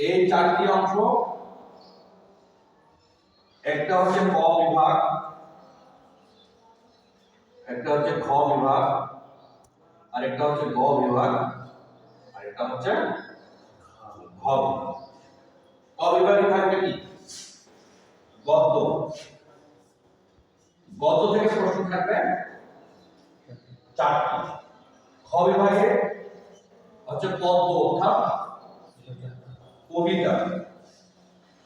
এই চারটি অংশ, একটা হচ্ছে ক বিভাগ, একটা হচ্ছে খ বিভাগ, আর একটা হচ্ছে গ বিভাগ, আর একটা হচ্ছে ঘ বিভাগ। ক বিভাগে থাকবে কি? গদ্য। গদ্য থেকে প্রশ্ন থাকবে চারটি। খ বিভাগে হচ্ছে পদ্য অর্থাৎ কবিতা,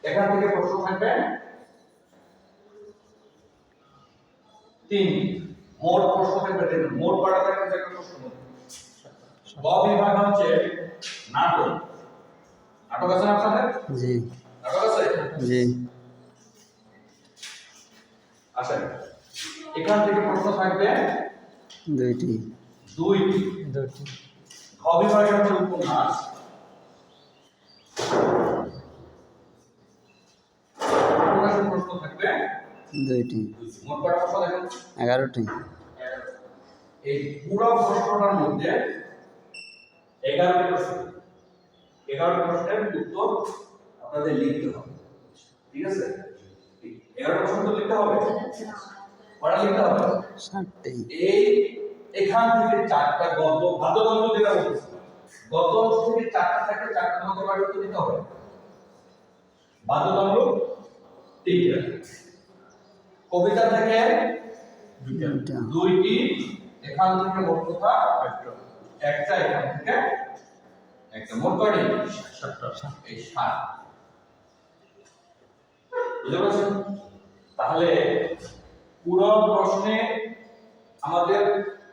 এখান থেকে প্রশ্ন থাকবে তিনটি। মোট প্রশ্ন থাকবে তিনটি, মোট কয়টা থাকবে একটা প্রশ্ন? গ বিভাগ হচ্ছে নাটক। নাটক আছে না আপনাদের? জি নাটক আছে? জি। আসেন, এখান থেকে প্রশ্ন থাকবে দুইটি। দুইটি। ঘ বিভাগে হচ্ছে উপন্যাস। উপন্যাসের প্রশ্ন থাকবে দুইটি। মোট কয়টা প্রশ্ন দেখেন? 11টি। এই পুরো প্রশ্নটার মধ্যে 11টি প্রশ্ন, 11টি প্রশ্নের উত্তর আপনাদের লিখতে হবে। ঠিক আছে? 11টি প্রশ্ন তো লিখতে হবে। কয়টা লিখতে হবে? 7টি। এই এখান থেকে চারটা গদ্য, বাদ্যযন্ত্র যেটা বলতেছি, গদ্য অংশ থেকে চারটা থাকে, চারটার মধ্যে কয়টা উত্তর দিতে হবে? বাদ্যযন্ত্র তিনটা। কবিতা থেকে দুইটি, এখান থেকে মোট কথা একটা, এখান থেকে একটা, মোট কয়টি? 7টা। এই 7। বুঝতে পারছেন? তাহলে পুরো প্রশ্নে আমাদের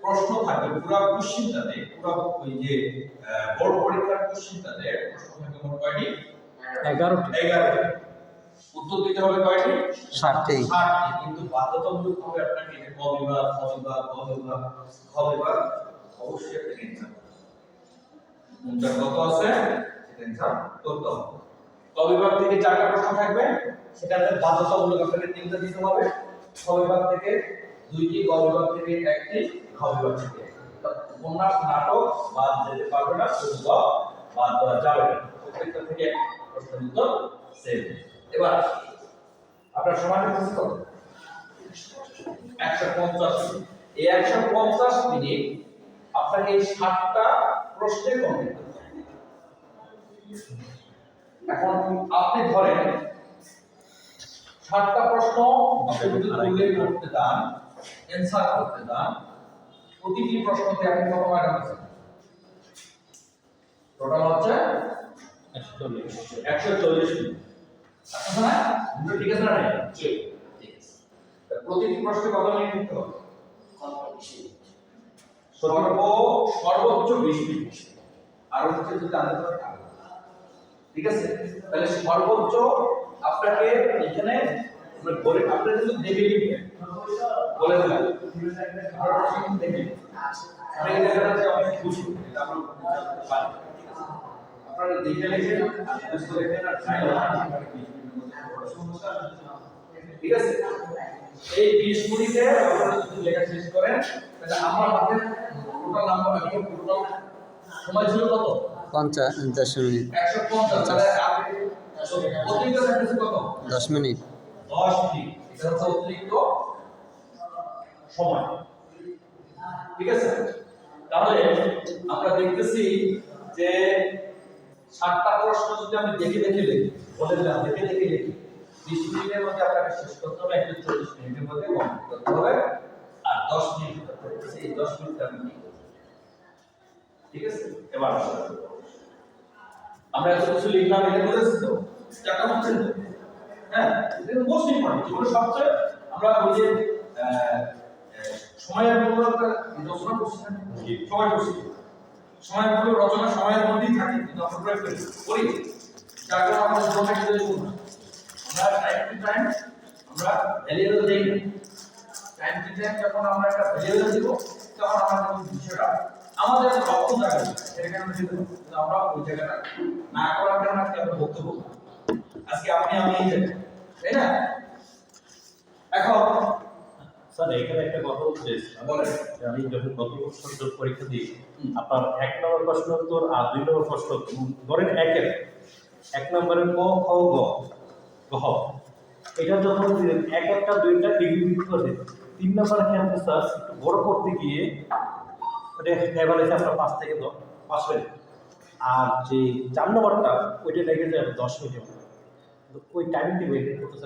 প্রশ্ন থাকবে, পুরো কোশ্চেনটাতে, পুরো ওই যে বোর্ড পরীক্ষার কোশ্চেনটাতে প্রশ্ন থাকবে মোট কয়টি? 11টি। 11টি। উত্তর দিতে হবে কয়টি? 7টি। 7টি। কিন্তু বাধ্যতামূলকভাবে আপনাকে ক বিভাগ, খ বিভাগ, গ বিভাগ, খ বিভাগ অবশ্যই একটা এক্সাম, কোনটা কত আছে সেটা এক্সাম করতে হবে। ক বিভাগ থেকে 4টা প্রশ্ন থাকবে, সেটাতে বাধ্যতামূলক আপনাকে 3টা দিতে হবে। খ বিভাগ থেকে 2টি, গ বিভাগ থেকে 1টি, ঘ বিভাগ থেকে 1টি। উপন্যাস, নাটক বাদ যেতে পারবে না, পদ্য বাদ দেওয়া যাবে না। প্রত্যেকটা থেকে প্রশ্নের উত্তর সেম। এবার আপনার সময় হচ্ছে কত? 150 মিনিট। এই 150 মিনিট আপনাকে এই 7টা প্রশ্নে কমপ্লিট করতে হবে। এখন আপনি ধরেন 7টা প্রশ্ন আপনি যদি উল্লেখ করতে দেন, অ্যানসার করতে দেন, প্রতিটি প্রশ্নতে আপনি কত মার্ক পাচ্ছেন? টোটাল হচ্ছে 140 মিনিট। আচ্ছা না? দুটো ঠিক আছে না? ঠিক আছে। প্রতিটি প্রশ্নে কত মিনিট দিতে হবে? সর্বোচ্চ 20 মিনিট। আর হচ্ছে যদি জানতে পারেন, ঠিক আছে? তাহলে সর্বোচ্চ আপনাকে এখানে বলে আপনি যদি দেখে লিখবেন, বলে দিলাম আর প্রশ্ন দেখে আমি এই জায়গাটাতে অনেক খুশি, এটা আমরা পারি। আপনারা দেখে লিখেন, বুঝতে লিখেন আর ঠিক আছে? এই 20 মিনিটে আপনারা যদি লেখা শেষ করেন, তাহলে আমার হাতে টোটাল নাম্বার আছে, টোটাল সময় ছিল কত? 50 মিনিট। 150। তাহলে আপনি অতিরিক্ত থাকতেছে কত? 10 মিনিট। 10 মিনিট। এটা হচ্ছে অতিরিক্ত সময়। ঠিক আছে? তাহলে আমরা দেখতেছি যে 7টা প্রশ্ন যদি আমি দেখে দেখে লিখি, বলে দিলাম দেখে দেখে লিখি, 20 মিনিটের মধ্যে আপনাকে শেষ করতে হবে, 140 মিনিটের মধ্যে কমপ্লিট করতে হবে, আর 10 মিনিট করতে হবে। এই 10 মিনিট আমি কি করব? ঠিক আছে? এবার আমরা এত কিছু লিখলাম, এটা বুঝেছেন তো? চারটা হচ্ছে তো? হ্যাঁ, এটা মোস্ট ইম্পর্টেন্ট। যেগুলো সবচেয়ে আমরা ওই যে সময়ের মূল্য একটা রচনা করছি না, সময় করছি, সময়ের মূল্য রচনা সময়ের মধ্যেই থাকে, কিন্তু আমরা প্রয়োগ করি যার কারণে আমাদের জীবনে কিন্তু দেখুন আমরা টাইম টু টাইম আমরা ভ্যালুয়েবল দেই না। টাইম টু টাইম যখন আমরা একটা ভ্যালুয়েবল দিব, তখন আমাদের বিষয়টা আমাদের লক্ষ্য থাকে সেটাকে আমরা দিতে পারি। কিন্তু আমরা ওই জায়গাটা না করার কারণে আজকে আমরা বক্তব্য, আজকে আপনি আমি এই জায়গায়, তাই না? এখন স্যার এখানে একটা কথা হচ্ছে, আমি যখন গত বছর পরীক্ষা দিই, আপনার 1 নম্বর প্রশ্ন উত্তর আর 2 নম্বর প্রশ্ন উত্তর ধরেন একের 1 নম্বরে ক খ গ গহ এটা যখন দিলেন এক একটা দুইটা ডিগ্রি ভিত্তি করে 3 নম্বরে ক্ষেত্রে স্যার একটু বড় করতে গিয়ে ওটা এভারেজ আমরা 5 থেকে 5 মিনিট আর যে 4 নম্বরটা ওইটা লেগে যায় 10 মিনিট ওই টাইম টেবিল করতে